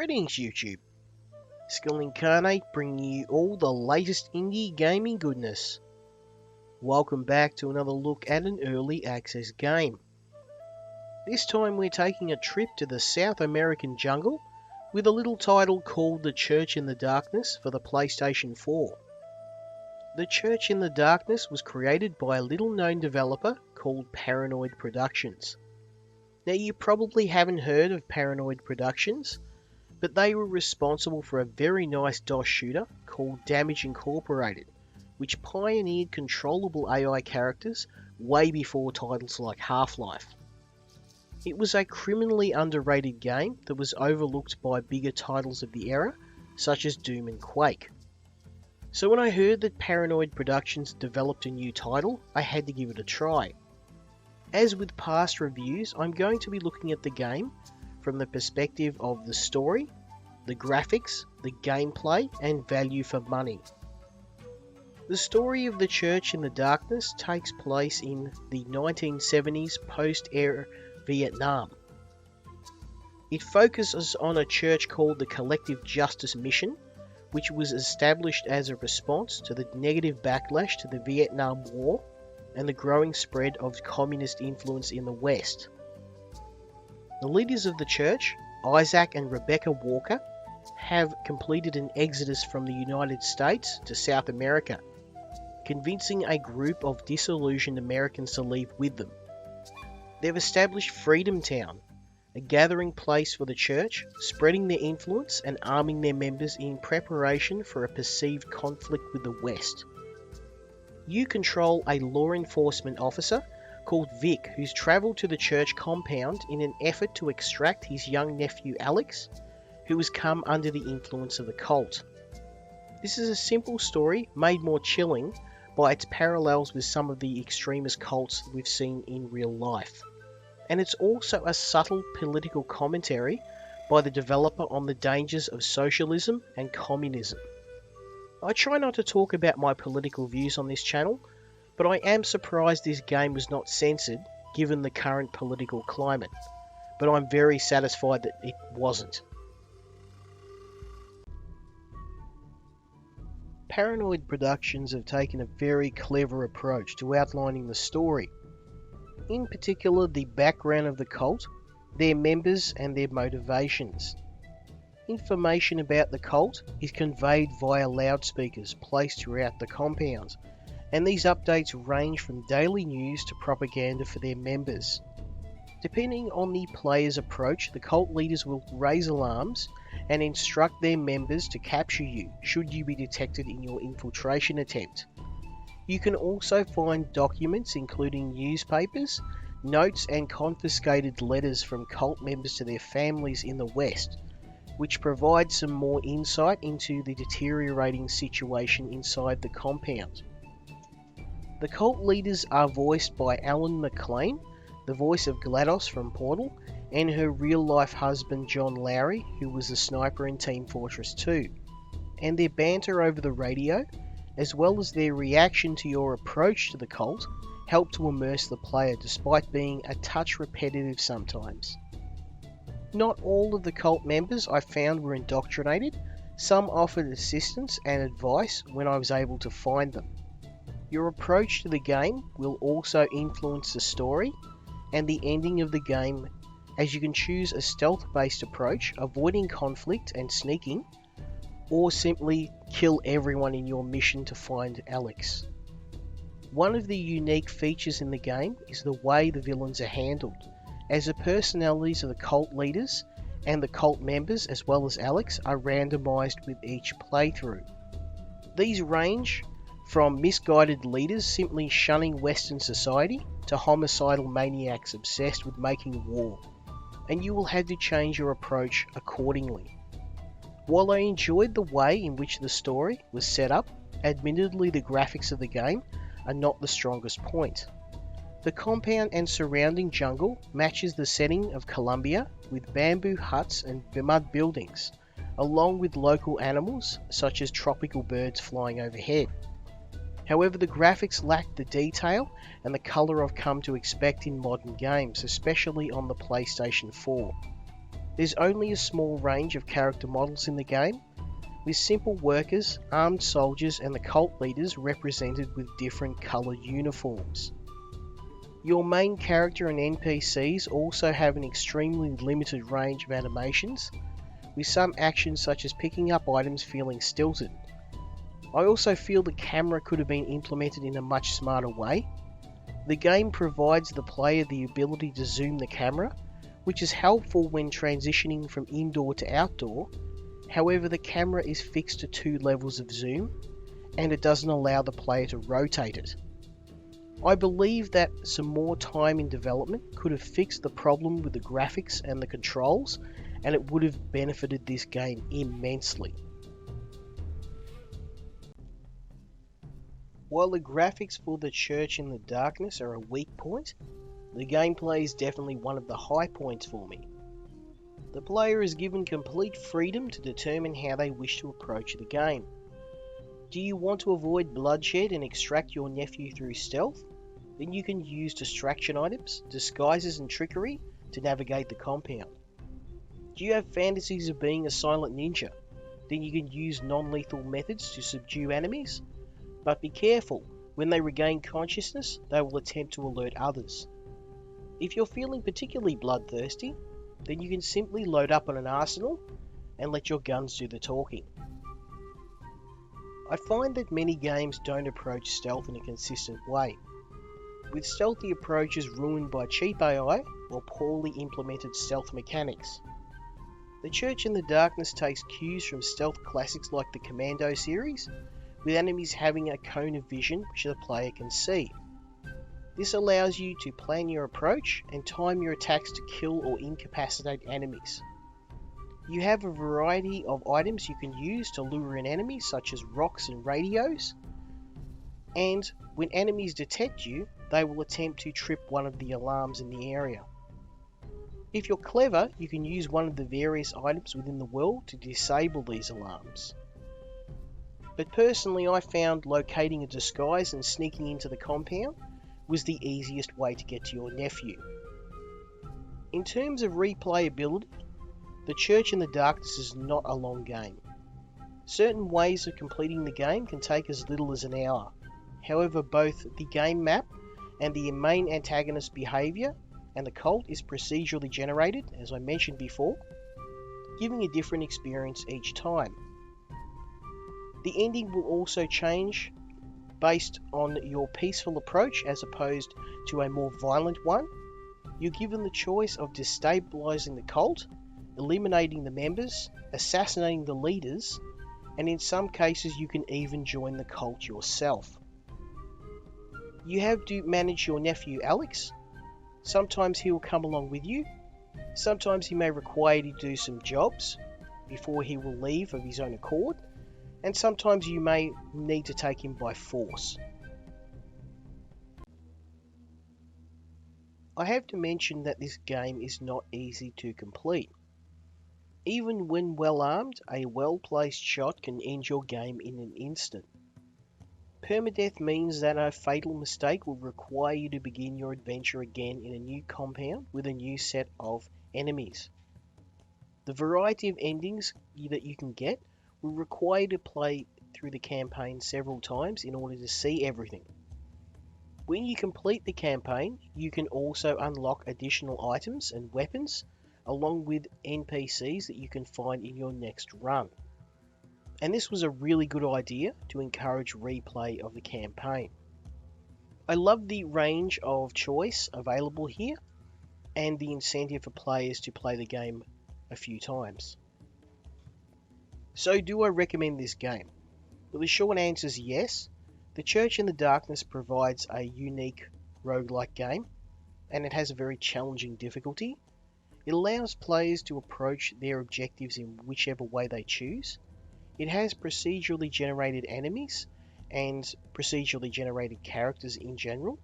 Greetings YouTube, Skill Incarnate bringing you all the latest indie gaming goodness. Welcome back to another look at an early access game. This time we're taking a trip to the South American jungle with a little title called The Church in the Darkness for the PlayStation 4. The Church in the Darkness was created by a little known developer called Paranoid Productions. Now you probably haven't heard of Paranoid Productions, but they were responsible for a very nice DOS shooter called Damage Incorporated, which pioneered controllable AI characters way before titles like Half-Life. It was a criminally underrated game that was overlooked by bigger titles of the era, such as Doom and Quake. So when I heard that Paranoid Productions developed a new title, I had to give it a try. As with past reviews, I'm going to be looking at the game from the perspective of the story, the graphics, the gameplay, and value for money. The story of The Church in the Darkness takes place in the 1970s post-era Vietnam. It focuses on a church called the Collective Justice Mission, which was established as a response to the negative backlash to the Vietnam War and the growing spread of communist influence in the West. The leaders of the church, Isaac and Rebecca Walker, have completed an exodus from the United States to South America, convincing a group of disillusioned Americans to leave with them. They've established Freedom Town, a gathering place for the church, spreading their influence and arming their members in preparation for a perceived conflict with the West. You control a law enforcement officer called Vic, who's travelled to the church compound in an effort to extract his young nephew Alex, who has come under the influence of the cult. This is a simple story made more chilling by its parallels with some of the extremist cults we've seen in real life. And it's also a subtle political commentary by the developer on the dangers of socialism and communism. I try not to talk about my political views on this channel, but I am surprised this game was not censored given the current political climate, but I'm very satisfied that it wasn't. Paranoid Productions have taken a very clever approach to outlining the story, in particular the background of the cult, their members and their motivations. Information about the cult is conveyed via loudspeakers placed throughout the compound, and these updates range from daily news to propaganda for their members. Depending on the player's approach, the cult leaders will raise alarms and instruct their members to capture you should you be detected in your infiltration attempt. You can also find documents including newspapers, notes and confiscated letters from cult members to their families in the West, which provide some more insight into the deteriorating situation inside the compound. The cult leaders are voiced by Alan McLean, the voice of GLaDOS from Portal, and her real-life husband John Lowry, who was the sniper in Team Fortress 2. And their banter over the radio, as well as their reaction to your approach to the cult, help to immerse the player despite being a touch repetitive sometimes. Not all of the cult members I found were indoctrinated. Some offered assistance and advice when I was able to find them. Your approach to the game will also influence the story and the ending of the game, as you can choose a stealth-based approach, avoiding conflict and sneaking, or simply kill everyone in your mission to find Alex. One of the unique features in the game is the way the villains are handled, as the personalities of the cult leaders and the cult members, as well as Alex, are randomized with each playthrough. These range from misguided leaders simply shunning Western society to homicidal maniacs obsessed with making war, and you will have to change your approach accordingly. While I enjoyed the way in which the story was set up, admittedly the graphics of the game are not the strongest point. The compound and surrounding jungle matches the setting of Colombia with bamboo huts and mud buildings, along with local animals such as tropical birds flying overhead. However, the graphics lack the detail and the colour I've come to expect in modern games, especially on the PlayStation 4. There's only a small range of character models in the game, with simple workers, armed soldiers and the cult leaders represented with different coloured uniforms. Your main character and NPCs also have an extremely limited range of animations, with some actions such as picking up items feeling stilted. I also feel the camera could have been implemented in a much smarter way. The game provides the player the ability to zoom the camera, which is helpful when transitioning from indoor to outdoor. However, the camera is fixed to 2 levels of zoom, and it doesn't allow the player to rotate it. I believe that some more time in development could have fixed the problem with the graphics and the controls, and it would have benefited this game immensely. While the graphics for The Church in the Darkness are a weak point, the gameplay is definitely one of the high points for me. The player is given complete freedom to determine how they wish to approach the game. Do you want to avoid bloodshed and extract your nephew through stealth? Then you can use distraction items, disguises and trickery to navigate the compound. Do you have fantasies of being a silent ninja? Then you can use non-lethal methods to subdue enemies. But be careful, when they regain consciousness, they will attempt to alert others. If you're feeling particularly bloodthirsty, then you can simply load up on an arsenal and let your guns do the talking. I find that many games don't approach stealth in a consistent way, with stealthy approaches ruined by cheap AI or poorly implemented stealth mechanics. The Church in the Darkness takes cues from stealth classics like the Commando series, with enemies having a cone of vision which the player can see. This allows you to plan your approach and time your attacks to kill or incapacitate enemies. You have a variety of items you can use to lure in enemies, such as rocks and radios, and when enemies detect you, they will attempt to trip one of the alarms in the area. If you're clever, you can use one of the various items within the world to disable these alarms. But personally, I found locating a disguise and sneaking into the compound was the easiest way to get to your nephew. In terms of replayability, The Church in the Darkness is not a long game. Certain ways of completing the game can take as little as an hour. However, both the game map and the main antagonist's behaviour and the cult is procedurally generated, as I mentioned before, giving a different experience each time. The ending will also change based on your peaceful approach as opposed to a more violent one. You're given the choice of destabilizing the cult, eliminating the members, assassinating the leaders, and in some cases you can even join the cult yourself. You have to manage your nephew Alex. Sometimes he will come along with you. Sometimes he may require you to do some jobs before he will leave of his own accord. And sometimes you may need to take him by force. I have to mention that this game is not easy to complete. Even when well armed, a well-placed shot can end your game in an instant. Permadeath means that a fatal mistake will require you to begin your adventure again in a new compound with a new set of enemies. The variety of endings that you can get will require you to play through the campaign several times in order to see everything. When you complete the campaign, you can also unlock additional items and weapons, along with NPCs that you can find in your next run. And this was a really good idea to encourage replay of the campaign. I love the range of choice available here, and the incentive for players to play the game a few times. So do I recommend this game? Well, the short answer is yes. The Church in the Darkness provides a unique roguelike game, and it has a very challenging difficulty. It allows players to approach their objectives in whichever way they choose. It has procedurally generated enemies and procedurally generated characters in general.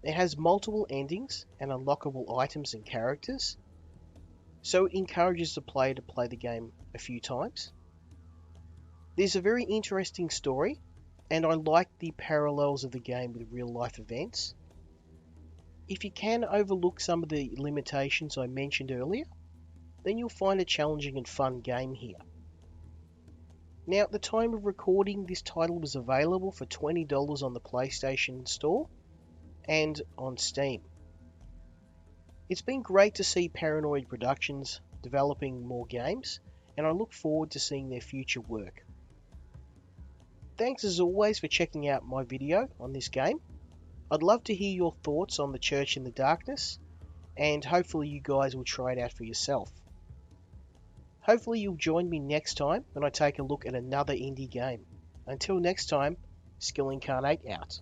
It has multiple endings and unlockable items and characters, so it encourages the player to play the game a few times. There's a very interesting story, and I like the parallels of the game with real life events. If you can overlook some of the limitations I mentioned earlier, then you'll find a challenging and fun game here. Now, at the time of recording, this title was available for $20 on the PlayStation Store and on Steam. It's been great to see Paranoid Productions developing more games, and I look forward to seeing their future work. Thanks as always for checking out my video on this game. I'd love to hear your thoughts on The Church in the Darkness, and hopefully you guys will try it out for yourself. Hopefully you'll join me next time when I take a look at another indie game. Until next time, Skill Incarnate out.